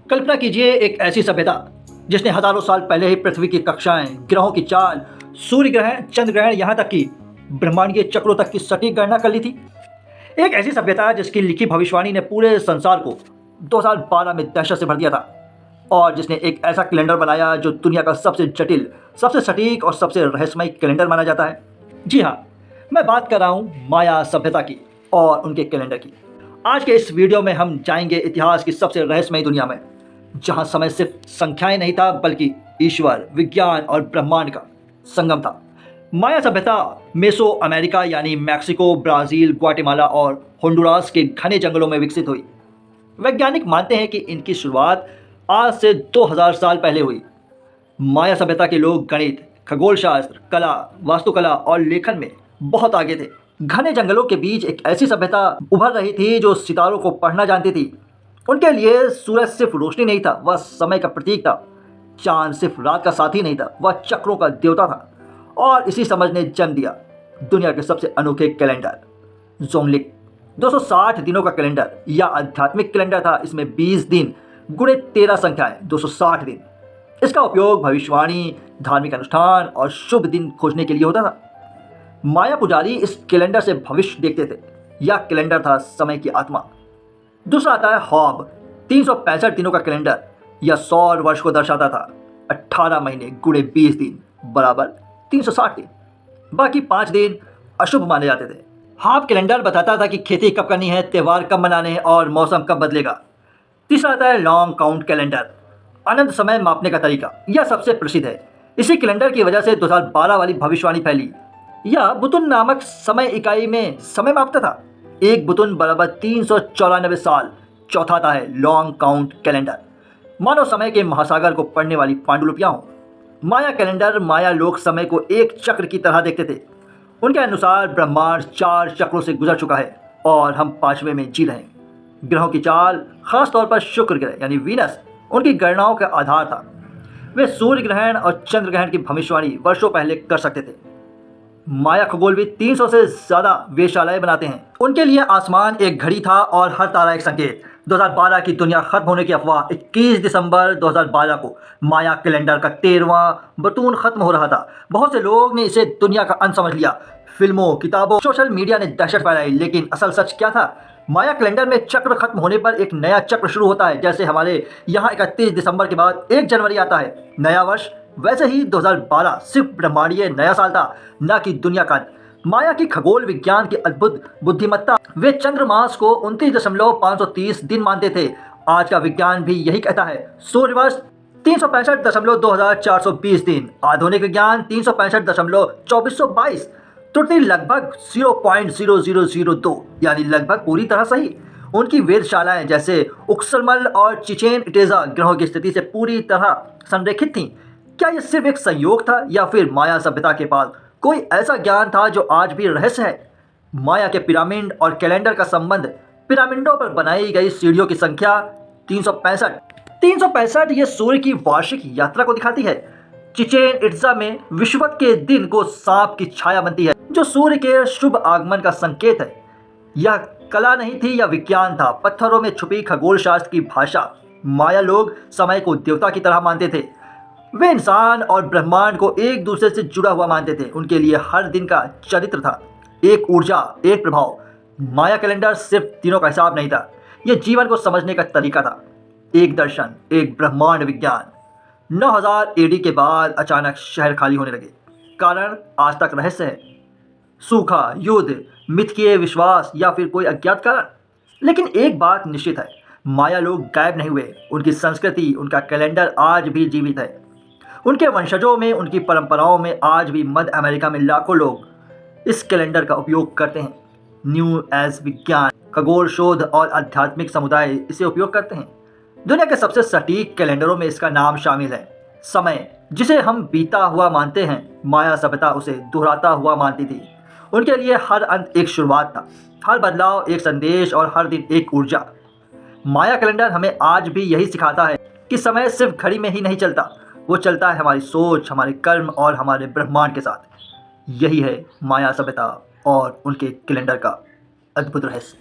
कल्पना कीजिए एक ऐसी सभ्यता जिसने हजारों साल पहले ही पृथ्वी की कक्षाएं, ग्रहों की चाल, सूर्य ग्रहण, चंद्र ग्रहण, यहाँ तक कि ब्रह्मांडीय चक्रों तक की सटीक गणना कर ली थी। एक ऐसी सभ्यता जिसकी लिखी भविष्यवाणी ने पूरे संसार को 2012 में दहशत से भर दिया था, और जिसने एक ऐसा कैलेंडर बनाया जो दुनिया का सबसे जटिल, सबसे सटीक और सबसे रहस्यमय कैलेंडर माना जाता है। जी हाँ, मैं बात कर रहा हूँ माया सभ्यता की और उनके कैलेंडर की। आज के इस वीडियो में हम जाएंगे इतिहास की सबसे रहस्यमय दुनिया में, जहाँ समय सिर्फ संख्याएं नहीं था बल्कि ईश्वर, विज्ञान और ब्रह्मांड का संगम था। माया सभ्यता मेसो अमेरिका यानी मैक्सिको, ब्राज़ील, ग्वाटेमाला और होंडुरास के घने जंगलों में विकसित हुई। वैज्ञानिक मानते हैं कि इनकी शुरुआत आज से 2000 साल पहले हुई। माया सभ्यता के लोग गणित, खगोल शास्त्र, कला, वास्तुकला और लेखन में बहुत आगे थे। घने जंगलों के बीच एक ऐसी सभ्यता उभर रही थी जो सितारों को पढ़ना जानती थी। उनके लिए सूरज सिर्फ रोशनी नहीं था, वह समय का प्रतीक था। चांद सिर्फ रात का साथी नहीं था, वह चक्रों का देवता था। और इसी समझ ने जन्म दिया दुनिया के सबसे अनोखे कैलेंडर ज़ोंगलिक। 260 दिनों का कैलेंडर या आध्यात्मिक कैलेंडर था। इसमें 20 दिन गुणे 13 संख्याएं, 260 दिन। इसका उपयोग भविष्यवाणी, धार्मिक अनुष्ठान और शुभ दिन खोजने के लिए होता था। माया पुजारी इस कैलेंडर से भविष्य देखते थे। यह कैलेंडर था समय की आत्मा। दूसरा आता है हॉब, 365 दिनों का कैलेंडर। यह सौर वर्ष को दर्शाता था। 18 महीने गुणे 20 दिन बराबर 360 दिन। बाकी 5 दिन अशुभ माने जाते थे। हाफ कैलेंडर बताता था कि खेती कब करनी है, त्यौहार कब मनाने हैं और मौसम कब बदलेगा। तीसरा आता है लॉन्ग काउंट कैलेंडर, अनंत समय मापने का तरीका। यह सबसे प्रसिद्ध है। इसी कैलेंडर की वजह से 2012 वाली भविष्यवाणी फैली। यह बुतुन नामक समय इकाई में समय मापता था। एक बुतुन बराबर 394 साल। चौथा आता है लॉन्ग काउंट कैलेंडर, मानव समय के महासागर को पढ़ने वाली पांडुलिपियां हों। माया कैलेंडर, माया लोग समय को एक चक्र की तरह देखते थे। उनके अनुसार ब्रह्मांड 4 चक्रों से गुजर चुका है और हम 5वें में जी रहे हैं। ग्रहों की चाल, खास तौर पर शुक्र ग्रह यानी वीनस, उनकी गणनाओं का आधार था। वे सूर्य ग्रहण और चंद्र ग्रहण की भविष्यवाणी वर्षों पहले कर सकते थे। माया खगोलविद 300 से ज़्यादा वेधशालाएं बनाते हैं। उनके लिए आसमान एक घड़ी था और हर तारा एक संकेत। 2012 की दुनिया खत्म होने की अफवाह 21 दिसंबर 2012 को माया कैलेंडर का 13वां बतून खत्म हो रहा था। बहुत से लोग ने इसे दुनिया का अंत समझ लिया। फिल्मों, किताबों, सोशल मीडिया ने दहशत फैलाई, लेकिन असल सच क्या था? माया कैलेंडर में चक्र खत्म होने पर एक नया चक्र शुरू होता है। जैसे हमारे यहाँ 31 दिसंबर के बाद 1 जनवरी आता है, नया वर्ष, वैसे ही 2012 सिर्फ ब्रह्मांडीय नया साल था, न कि दुनिया का। माया की खगोल विज्ञान की अद्भुत बुद्धिमत्ता। वे चंद्रमास को 29.530 दिन मानते थे। आज का विज्ञान भी यही कहता है। सूर्यवर्ष 365.2420 दिन। आधुनिक विज्ञान 365.2422। त्रुटि लगभग 0.0002 यानी लगभग पूरी तरह सही। उनकी वेधशालाएं जैसे उक्सरमल और चिचेन इटेजा ग्रहों की स्थिति से पूरी तरह संरेखित थीं। क्या यह सिर्फ एक संयोग था या फिर माया सभ्यता के पास कोई ऐसा ज्ञान था जो आज भी रहस्य है? माया के पिरामिड और कैलेंडर का संबंध। पिरामिडों पर बनाई गई सीढ़ियों की संख्या 365। 365 ये सूर्य की वार्षिक यात्रा को दिखाती है। चिचेन इट्जा में विषुवत के दिन को सांप की छाया बनती है, जो सूर्य के शुभ आगमन का संकेत है। यह कला नहीं थी, यह विज्ञान था, पत्थरों में छुपी खगोल शास्त्र की भाषा। माया लोग समय को देवता की तरह मानते थे। वे इंसान और ब्रह्मांड को एक दूसरे से जुड़ा हुआ मानते थे। उनके लिए हर दिन का चरित्र था, एक ऊर्जा, एक प्रभाव। माया कैलेंडर सिर्फ दिनों का हिसाब नहीं था, यह जीवन को समझने का तरीका था, एक दर्शन, एक ब्रह्मांड विज्ञान। 9000 एडी के बाद अचानक शहर खाली होने लगे। कारण आज तक रहस्य है। सूखा, युद्ध, मिथकीय विश्वास या फिर कोई अज्ञात कारण। लेकिन एक बात निश्चित है, माया लोग गायब नहीं हुए। उनकी संस्कृति, उनका कैलेंडर आज भी जीवित है। उनके वंशजों में, उनकी परंपराओं में आज भी मध्य अमेरिका में लाखों लोग इस कैलेंडर का उपयोग करते हैं। न्यू एज विज्ञान, खगोल शोध और आध्यात्मिक समुदाय इसे उपयोग करते हैं। दुनिया के सबसे सटीक कैलेंडरों में इसका नाम शामिल है। समय जिसे हम बीता हुआ मानते हैं, माया सभ्यता उसे दोहराता हुआ मानती थी। उनके लिए हर अंत एक शुरुआत था, हर बदलाव एक संदेश और हर दिन एक ऊर्जा। माया कैलेंडर हमें आज भी यही सिखाता है कि समय सिर्फ घड़ी में ही नहीं चलता, वो चलता है हमारी सोच, हमारे कर्म और हमारे ब्रह्मांड के साथ। यही है माया सभ्यता और उनके कैलेंडर का अद्भुत रहस्य।